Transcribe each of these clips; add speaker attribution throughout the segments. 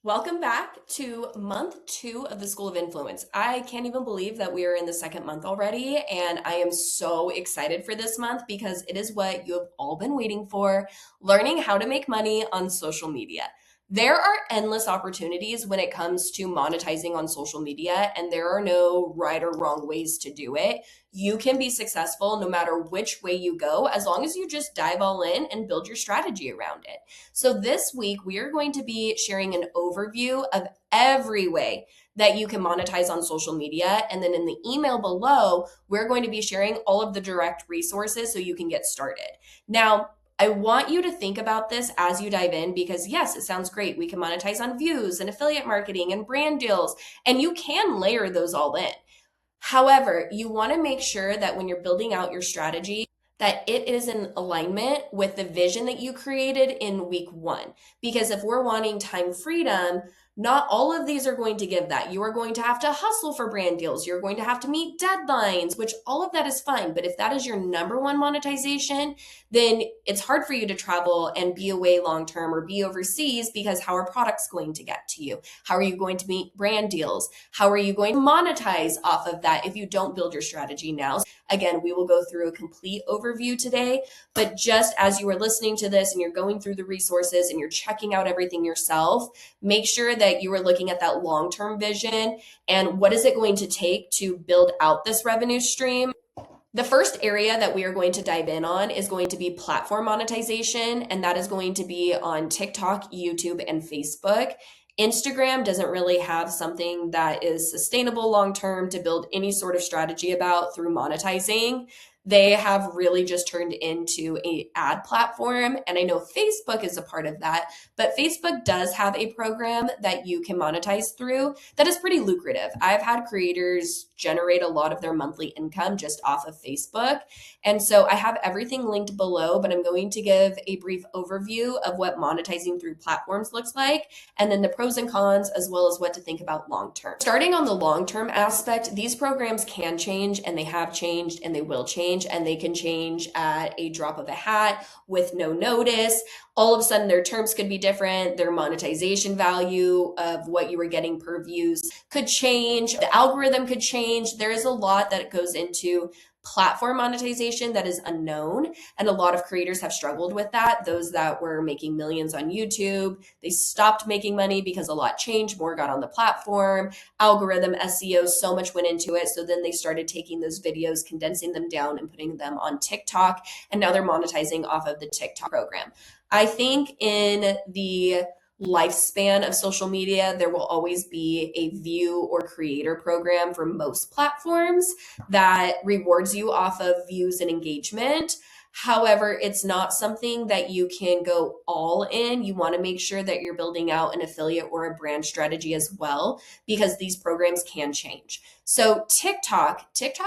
Speaker 1: Welcome back to month 2 of the School of Influence. I can't even believe that we are in the second month already, and I am so excited for this month because it is what you have all been waiting for, learning how to make money on social media. There are endless opportunities when it comes to monetizing on social media, and there are no right or wrong ways to do it. You can be successful no matter which way you go, as long as you just dive all in and build your strategy around it. So, this week, we are going to be sharing an overview of every way that you can monetize on social media. And then in the email below, we're going to be sharing all of the direct resources so you can get started. Now, I want you to think about this as you dive in because, yes, it sounds great. We can monetize on views and affiliate marketing and brand deals, and you can layer those all in. However, you want to make sure that when you're building out your strategy, that it is in alignment with the vision that you created in week 1. Because if we're wanting time freedom, not all of these are going to give that. You are going to have to hustle for brand deals. You're going to have to meet deadlines, which all of that is fine. But if that is your number one monetization, then it's hard for you to travel and be away long term or be overseas because how are products going to get to you? How are you going to meet brand deals? How are you going to monetize off of that if you don't build your strategy now? Again, we will go through a complete overview today, but just as you are listening to this and you're going through the resources and you're checking out everything yourself, make sure that you are looking at that long-term vision and what is it going to take to build out this revenue stream. The first area that we are going to dive in on is going to be platform monetization, and that is going to be on TikTok, YouTube, and Facebook. Instagram doesn't really have something that is sustainable long term to build any sort of strategy about through monetizing. They have really just turned into a ad platform, and I know Facebook is a part of that, but Facebook does have a program that you can monetize through that is pretty lucrative. I've had creators generate a lot of their monthly income just off of Facebook. And so I have everything linked below, but I'm going to give a brief overview of what monetizing through platforms looks like, and then the pros and cons, as well as what to think about long term. Starting on the long term aspect, these programs can change, and they have changed, and they will change, and they can change at a drop of a hat with no notice. All of a sudden, their terms could be different. Their monetization value of what you were getting per views could change. The algorithm could change. There is a lot that goes into platform monetization that is unknown. And a lot of creators have struggled with that. Those that were making millions on YouTube, they stopped making money because a lot changed, more got on the platform, algorithm, SEO, so much went into it. So then they started taking those videos, condensing them down and putting them on TikTok. And now they're monetizing off of the TikTok program. I think in the lifespan of social media, there will always be a view or creator program for most platforms that rewards you off of views and engagement. However, it's not something that you can go all in. You want to make sure that you're building out an affiliate or a brand strategy as well, because these programs can change. So TikTok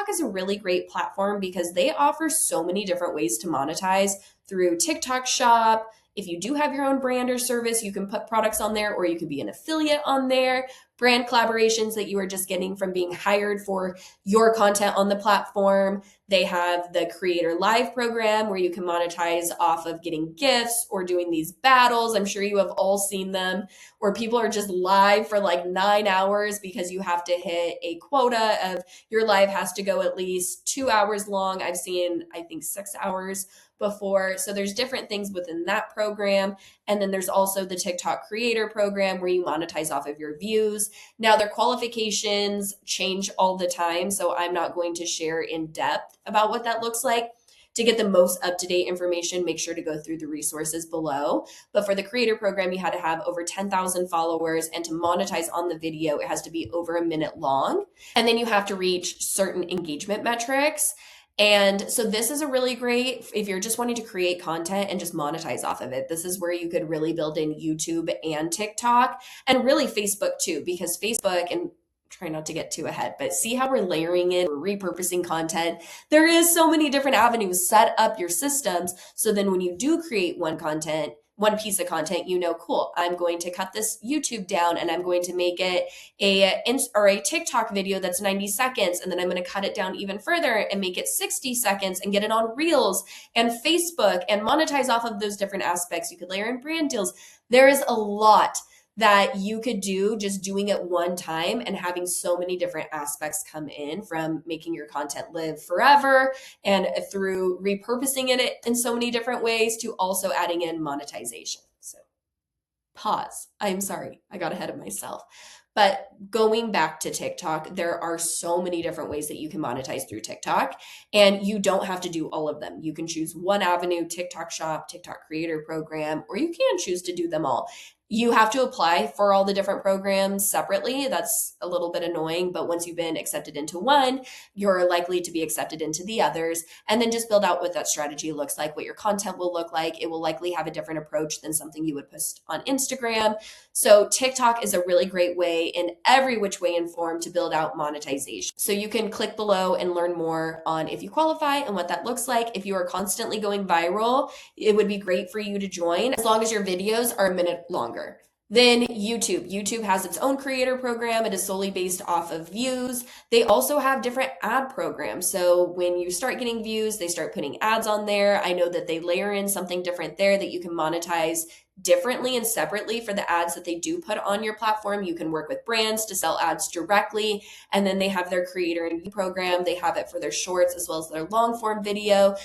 Speaker 1: is a really great platform because they offer so many different ways to monetize through TikTok Shop. If you do have your own brand or service, you can put products on there, or you could be an affiliate on there, brand collaborations that you are just getting from being hired for your content on the platform. They have the Creator Live program where you can monetize off of getting gifts or doing these battles. I'm sure you have all seen them where people are just live for like 9 hours because you have to hit a quota of your live has to go at least 2 hours long. I've seen, I think, 6 hours before. So there's different things within that program. And then there's also the TikTok creator program where you monetize off of your views. Now their qualifications change all the time. So I'm not going to share in depth about what that looks like. To get the most up-to-date information, make sure to go through the resources below. But for the creator program, you had to have over 10,000 followers, and to monetize on the video, it has to be over a minute long. And then you have to reach certain engagement metrics. And so this is a really great, if you're just wanting to create content and just monetize off of it, this is where you could really build in YouTube and TikTok and really Facebook too, because Facebook, and try not to get too ahead, but see how we're layering in, we're repurposing content. There is so many different avenues. Set up your systems so then when you do create one piece of content, you know, cool, I'm going to cut this YouTube down and I'm going to make it a TikTok video that's 90 seconds. And then I'm going to cut it down even further and make it 60 seconds and get it on Reels and Facebook and monetize off of those different aspects. You could layer in brand deals. There is a lot that you could do just doing it one time and having so many different aspects come in, from making your content live forever and through repurposing it in so many different ways to also adding in monetization. So pause. I'm sorry, I got ahead of myself. But going back to TikTok, there are so many different ways that you can monetize through TikTok, and you don't have to do all of them. You can choose one avenue: TikTok Shop, TikTok Creator Program, or you can choose to do them all. You have to apply for all the different programs separately. That's a little bit annoying, but once you've been accepted into one, you're likely to be accepted into the others. And then just build out what that strategy looks like, what your content will look like. It will likely have a different approach than something you would post on Instagram. So TikTok is a really great way, in every which way and form, to build out monetization. So you can click below and learn more on if you qualify and what that looks like. If you are constantly going viral, it would be great for you to join, as long as your videos are a minute longer. Then YouTube. YouTube has its own creator program. It is solely based off of views. They also have different ad programs. So when you start getting views, they start putting ads on there. I know that they layer in something different there that you can monetize differently and separately for the ads that they do put on your platform. You can work with brands to sell ads directly. And then they have their creator and view program. They have it for their shorts as well as their long form video.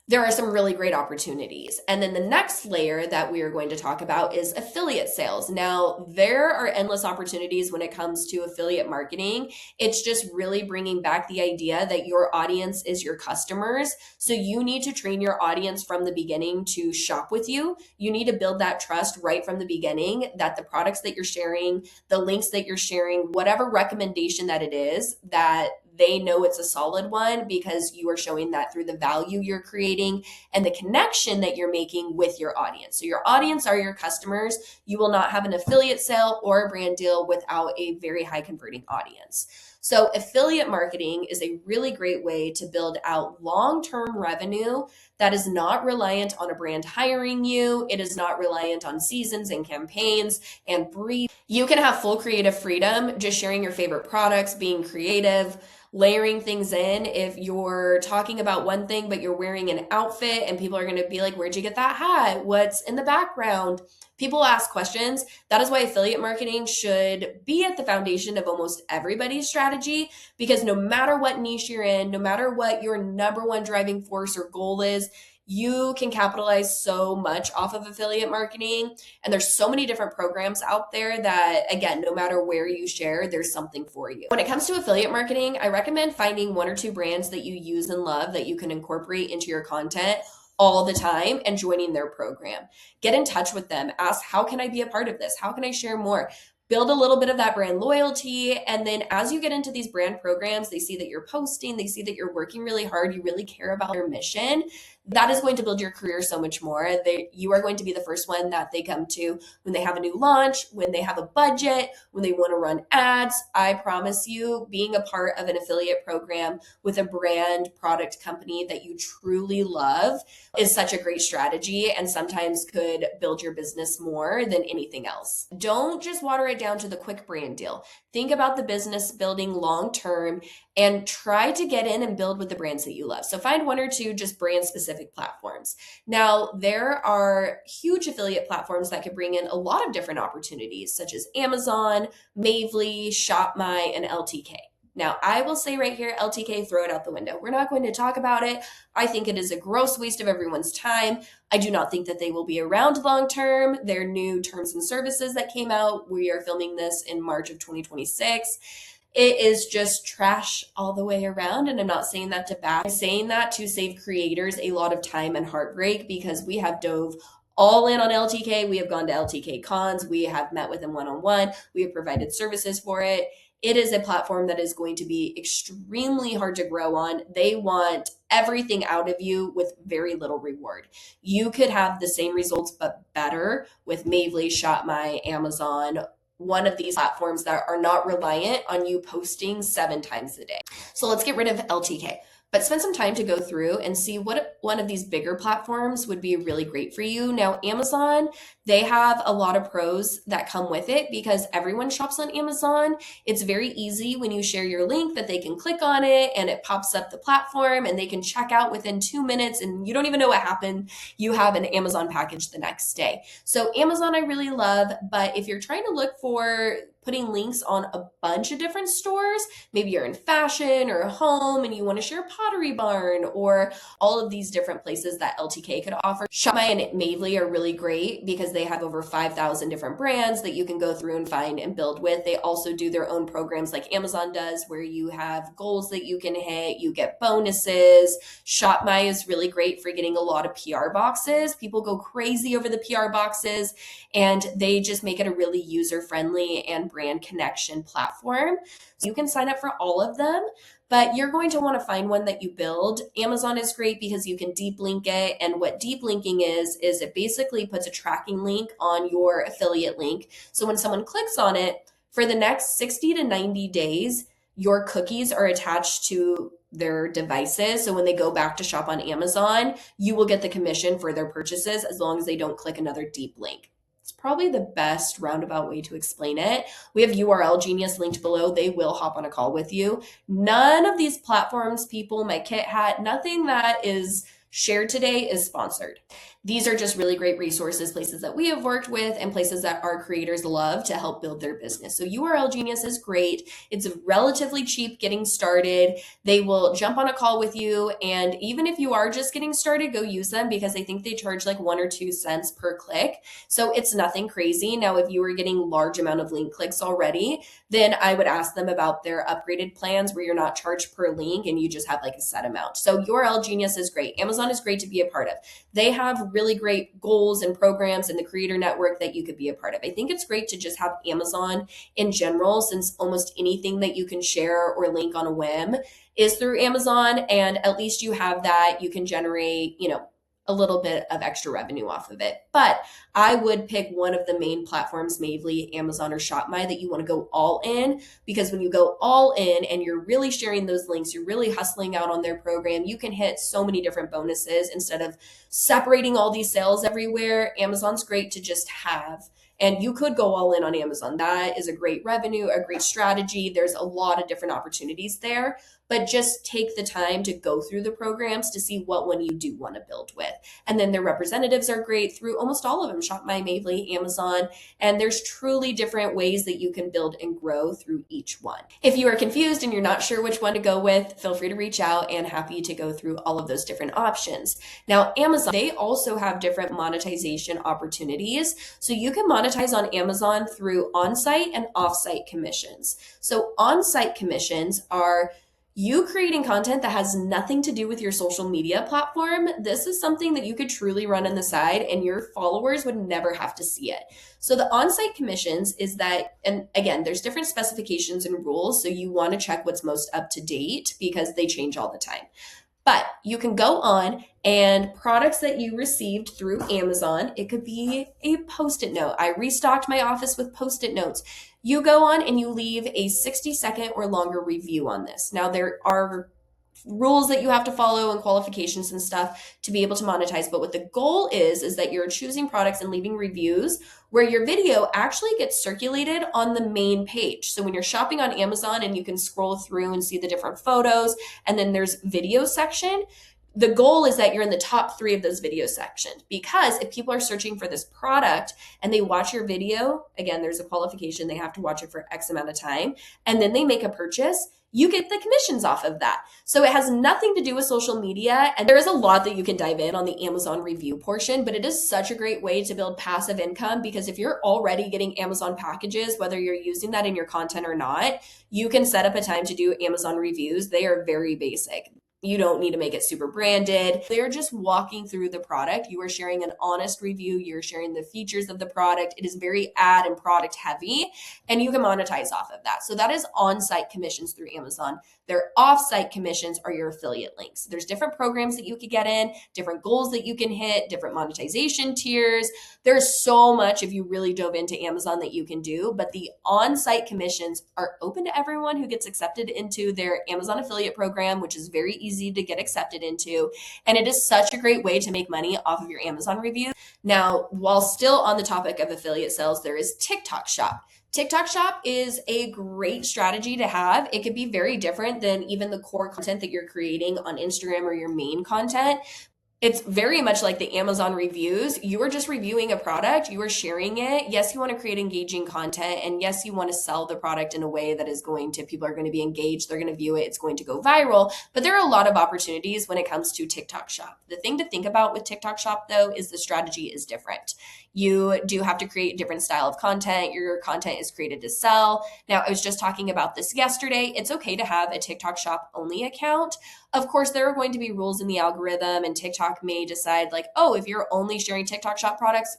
Speaker 1: There are some really great opportunities. And then the next layer that we are going to talk about is affiliate sales. Now, there are endless opportunities when it comes to affiliate marketing. It's just really bringing back the idea that your audience is your customers. So you need to train your audience from the beginning to shop with you. You need to build that trust right from the beginning, that the products that you're sharing, the links that you're sharing, whatever recommendation that it is, that they know it's a solid one, because you are showing that through the value you're creating and the connection that you're making with your audience. So your audience are your customers. You will not have an affiliate sale or a brand deal without a very high converting audience. So affiliate marketing is a really great way to build out long-term revenue that is not reliant on a brand hiring you. It is not reliant on seasons and campaigns and briefs. You can have full creative freedom, just sharing your favorite products, being creative, layering things in. If you're talking about one thing, but you're wearing an outfit and people are going to be like, where'd you get that hat? What's in the background? People ask questions. That is why affiliate marketing should be at the foundation of almost everybody's strategy, because no matter what niche you're in, no matter what your number one driving force or goal is, you can capitalize so much off of affiliate marketing. And there's so many different programs out there that, again, no matter where you share, there's something for you. When it comes to affiliate marketing, I recommend finding one or two brands that you use and love that you can incorporate into your content all the time and joining their program. Get in touch with them. Ask, how can I be a part of this? How can I share more? Build a little bit of that brand loyalty. And then as you get into these brand programs, they see that you're posting, they see that you're working really hard, you really care about your mission. That is going to build your career so much more. You are going to be the first one that they come to when they have a new launch, when they have a budget, when they want to run ads. I promise you, being a part of an affiliate program with a brand product company that you truly love is such a great strategy, and sometimes could build your business more than anything else. Don't just water it down to the quick brand deal. Think about the business building long term and try to get in and build with the brands that you love. So find one or two just brand specific platforms. Now, there are huge affiliate platforms that could bring in a lot of different opportunities, such as Amazon, Mavely, ShopMy, and LTK. Now, I will say right here, LTK, throw it out the window. We're not going to talk about it. I think it is a gross waste of everyone's time. I do not think that they will be around long term. Their new terms and services that came out, we are filming this in March of 2026. It is just trash all the way around. And I'm not saying that to bash. I'm saying that to save creators a lot of time and heartbreak, because we have dove all in on LTK. We have gone to LTK cons. We have met with them one-on-one. We have provided services for it. It is a platform that is going to be extremely hard to grow on. They want everything out of you with very little reward. You could have the same results, but better with Mavely, ShopMy, Amazon, one of these platforms that are not reliant on you posting 7 times a day. So let's get rid of LTK. But spend some time to go through and see what one of these bigger platforms would be really great for you. Now, Amazon, they have a lot of pros that come with it because everyone shops on Amazon. It's very easy when you share your link that they can click on it and it pops up the platform and they can check out within 2 minutes and you don't even know what happened. You have an Amazon package the next day. So Amazon I really love, but if you're trying to look for putting links on a bunch of different stores, maybe you're in fashion or home and you want to share Pottery Barn or all of these different places that LTK could offer. Shopify and Mavely are really great because they have over 5,000 different brands that you can go through and find and build with. They also do their own programs like Amazon does where you have goals that you can hit, you get bonuses. Shopify is really great for getting a lot of PR boxes. People go crazy over the PR boxes and they just make it a really user-friendly and brand connection platform. So you can sign up for all of them, but you're going to want to find one that you build. Amazon is great because you can deep link it. And what deep linking is it basically puts a tracking link on your affiliate link. So when someone clicks on it, for the next 60 to 90 days, your cookies are attached to their devices. So when they go back to shop on Amazon, you will get the commission for their purchases as long as they don't click another deep link. It's probably the best roundabout way to explain it. We have URL Genius linked below. They will hop on a call with you. None of these platforms, people, my Kit Hat, nothing that is shared today is sponsored. These are just really great resources, places that we have worked with and places that our creators love to help build their business. So URL Genius is great. It's relatively cheap getting started. They will jump on a call with you. And even if you are just getting started, go use them because I think they charge like 1 or 2 cents per click. So it's nothing crazy. Now, if you were getting large amount of link clicks already, then I would ask them about their upgraded plans where you're not charged per link and you just have like a set amount. So URL Genius is great. Amazon is great to be a part of. They have really great goals and programs in the creator network that you could be a part of. I think it's great to just have Amazon in general, since almost anything that you can share or link on a whim is through Amazon. And at least you have that, you can generate, a little bit of extra revenue off of it. But I would pick one of the main platforms, Mavely, Amazon, or Shopify, that you want to go all in, because when you go all in and you're really sharing those links, you're really hustling out on their program, you can hit so many different bonuses instead of separating all these sales everywhere. Amazon's great to just have. And you could go all in on Amazon. That is a great revenue, a great strategy. There's a lot of different opportunities there, but just take the time to go through the programs to see what one you do want to build with. And then their representatives are great through almost all of them, Shopify, Mavely, Amazon, and there's truly different ways that you can build and grow through each one. If you are confused and you're not sure which one to go with, feel free to reach out and happy to go through all of those different options. Now, Amazon, they also have different monetization opportunities. So you can monetize on Amazon through on-site and off-site commissions. So on-site commissions are you creating content that has nothing to do with your social media platform. This is something that you could truly run on the side and your followers would never have to see it. So the on-site commissions is that, and again, there's different specifications and rules. So you want to check what's most up to date because they change all the time. But you can go on and products that you received through Amazon, it could be a Post-it note. I restocked my office with Post-it notes. You go on and you leave a 60-second or longer review on this. Now, there are rules that you have to follow and qualifications and stuff to be able to monetize. But what the goal is that you're choosing products and leaving reviews where your video actually gets circulated on the main page. So when you're shopping on Amazon and you can scroll through and see the different photos, and then there's video section, the goal is that you're in the top 3 of those video sections, because if people are searching for this product and they watch your video, again, there's a qualification, they have to watch it for X amount of time, and then they make a purchase, you get the commissions off of that. So it has nothing to do with social media. And there is a lot that you can dive in on the Amazon review portion, but it is such a great way to build passive income, because if you're already getting Amazon packages, whether you're using that in your content or not, you can set up a time to do Amazon reviews. They are very basic. You don't need to make it super branded. They're just walking through the product. You are sharing an honest review. You're sharing the features of the product. It is very ad and product heavy, and you can monetize off of that. So that is on-site commissions through Amazon. Their off-site commissions are your affiliate links. There's different programs that you could get in, different goals that you can hit, different monetization tiers. There's so much, if you really dove into Amazon, that you can do, but the on-site commissions are open to everyone who gets accepted into their Amazon affiliate program, which is very easy easy to get accepted into, and it is such a great way to make money off of your Amazon reviews. Now, while still on the topic of affiliate sales, there is TikTok Shop. TikTok Shop is a great strategy to have. It could be very different than even the core content that you're creating on Instagram or your main content. It's very much like the Amazon reviews. You are just reviewing a product, you are sharing it. Yes, you want to create engaging content, and yes, you want to sell the product in a way that is going to, people are going to be engaged, they're going to view it, it's going to go viral. But there are a lot of opportunities when it comes to TikTok Shop. The thing to think about with TikTok Shop, though, is the strategy is different. You do have to create a different style of content. Your content is created to sell. Now, I was just talking about this yesterday. It's okay to have a TikTok Shop only account. Of course, there are going to be rules in the algorithm, and TikTok may decide, like, oh, if you're only sharing TikTok Shop products,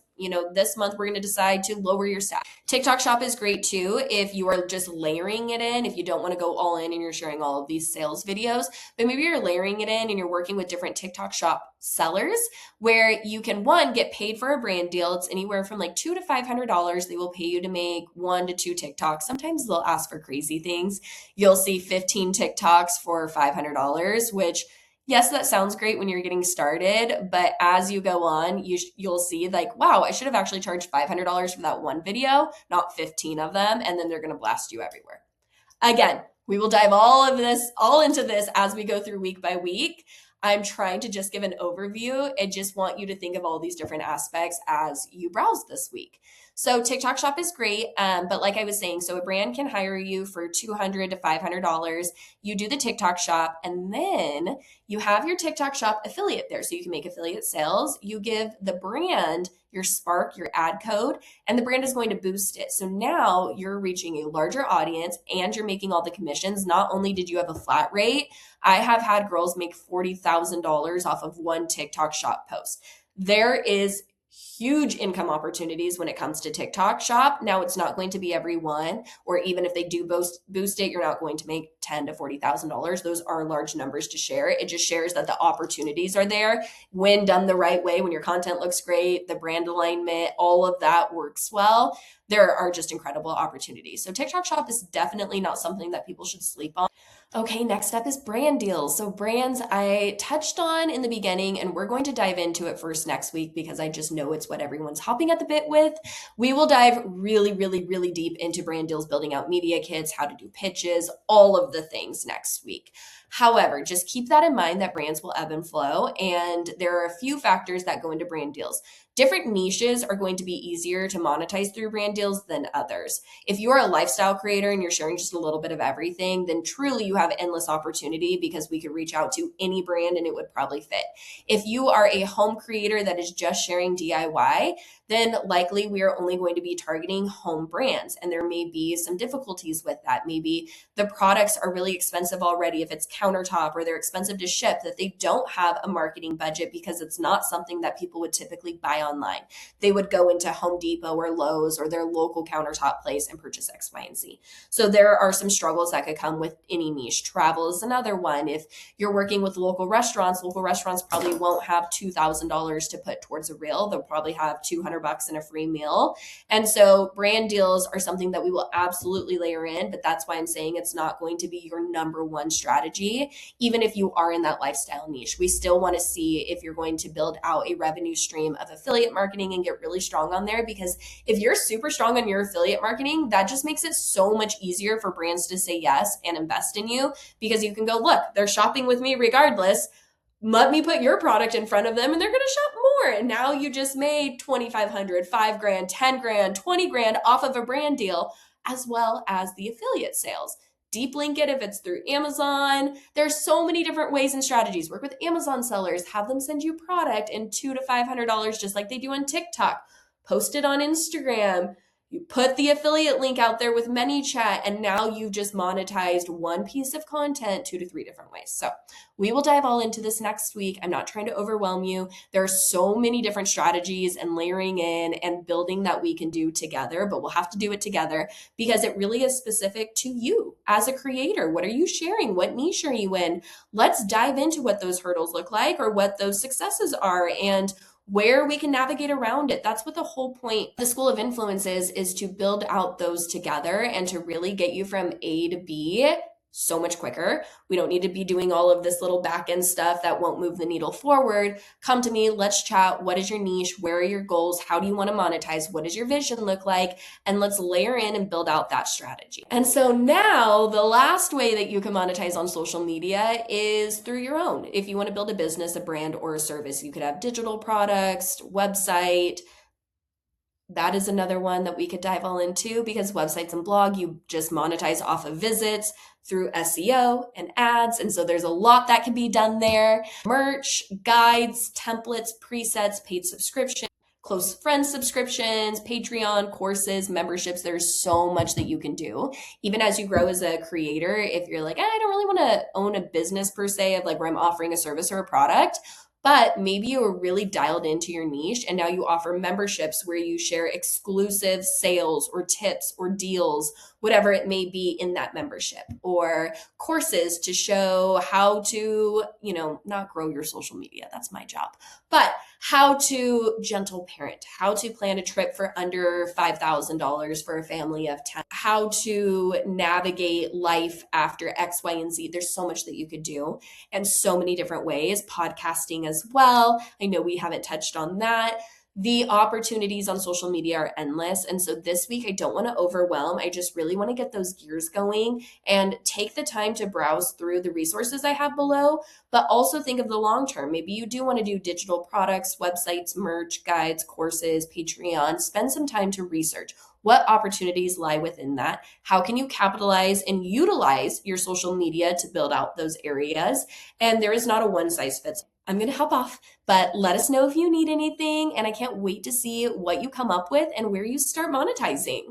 Speaker 1: this month we're going to decide to lower your stat. TikTok Shop is great too if you are just layering it in, if you don't want to go all in and you're sharing all of these sales videos, but maybe you're layering it in and you're working with different TikTok Shop sellers where you can, one, get paid for a brand deal. It's anywhere from like $200 to $500. They will pay you to make 1 to 2 TikToks. Sometimes they'll ask for crazy things. You'll see 15 TikToks for $500, which, yes, that sounds great when you're getting started, but as you go on, you'll see like, wow, I should have actually charged $500 for that one video, not 15 of them, and then they're going to blast you everywhere. Again, we will dive all into this as we go through week by week. I'm trying to just give an overview. I just want you to think of all these different aspects as you browse this week. So TikTok Shop is great, but like I was saying, so a brand can hire you for $200 to $500. You do the TikTok Shop, and then you have your TikTok Shop affiliate there, so you can make affiliate sales. You give the brand your Spark, your ad code, and the brand is going to boost it. So now you're reaching a larger audience and you're making all the commissions. Not only did you have a flat rate, I have had girls make $40,000 off of one TikTok Shop post. There is huge income opportunities when it comes to TikTok Shop. Now, it's not going to be every one, or even if they do boost it, you're not going to make $10,000 to $40,000. Those are large numbers to share. It just shares that the opportunities are there when done the right way, when your content looks great, the brand alignment, all of that works well. There are just incredible opportunities. So TikTok Shop is definitely not something that people should sleep on. Okay, next up is brand deals. So brands I touched on in the beginning, and we're going to dive into it first next week because I just know it's what everyone's hopping at the bit with. We will dive really, really, really deep into brand deals, building out media kits, how to do pitches, all of the things next week. However, just keep that in mind that brands will ebb and flow, and there are a few factors that go into brand deals. Different niches are going to be easier to monetize through brand deals than others. If you are a lifestyle creator and you're sharing just a little bit of everything, then truly you have endless opportunity because we could reach out to any brand and it would probably fit. If you are a home creator that is just sharing DIY, then likely we are only going to be targeting home brands. And there may be some difficulties with that. Maybe the products are really expensive already if it's countertop, or they're expensive to ship, that they don't have a marketing budget because it's not something that people would typically buy online. They would go into Home Depot or Lowe's or their local countertop place and purchase X, Y, and Z. So there are some struggles that could come with any niche. Travel is another one. If you're working with local restaurants probably won't have $2,000 to put towards a reel. They'll probably have $200 and a free meal. And so brand deals are something that we will absolutely layer in, but that's why I'm saying it's not going to be your number one strategy. Even if you are in that lifestyle niche, we still want to see if you're going to build out a revenue stream of affiliate marketing and get really strong on there, because if you're super strong on your affiliate marketing, that just makes it so much easier for brands to say yes and invest in you, because you can go, look, they're shopping with me regardless. Let me put your product in front of them and they're going to shop more. And now you just made $2,500, $5,000, $10,000, $20,000 off of a brand deal, as well as the affiliate sales. Deep link it if it's through Amazon. There's so many different ways and strategies. Work with Amazon sellers, have them send you product in $200 to $500, just like they do on TikTok. Post it on Instagram. You put the affiliate link out there with ManyChat, and now you've just monetized one piece of content 2 to 3 different ways. So we will dive all into this next week. I'm not trying to overwhelm you. There are so many different strategies and layering in and building that we can do together, but we'll have to do it together because it really is specific to you as a creator. What are you sharing? What niche are you in? Let's dive into what those hurdles look like, or what those successes are, and where we can navigate around it. That's what the whole point of the School of Influence is to build out those together and to really get you from A to B so much quicker. We don't need to be doing all of this little back end stuff that won't move the needle forward. Come to me, let's chat. What is your niche? Where are your goals? How do you want to monetize? What does your vision look like? And let's layer in and build out that strategy. And so now the last way that you can monetize on social media is through your own. If you want to build a business, a brand, or a service, you could have digital products, website. That is another one that we could dive all into, because websites and blog, you just monetize off of visits through SEO and ads. And so there's a lot that can be done there. Merch, guides, templates, presets, paid subscription, close friend subscriptions, Patreon, courses, memberships. There's so much that you can do. Even as you grow as a creator, if you're like, I don't really want to own a business per se, of like where I'm offering a service or a product, but maybe you were really dialed into your niche and now you offer memberships where you share exclusive sales or tips or deals, whatever it may be in that membership, or courses to show how to, not grow your social media. That's my job. But how to gentle parent, how to plan a trip for under $5,000 for a family of 10, how to navigate life after X, Y, and Z. There's so much that you could do, and so many different ways. Podcasting as well. I know we haven't touched on that. The opportunities on social media are endless. And so this week, I don't want to overwhelm. I just really want to get those gears going and take the time to browse through the resources I have below, but also think of the long term. Maybe you do want to do digital products, websites, merch, guides, courses, Patreon. Spend some time to research what opportunities lie within that. How can you capitalize and utilize your social media to build out those areas? And there is not a one size fits. I'm going to hop off, but let us know if you need anything. And I can't wait to see what you come up with and where you start monetizing.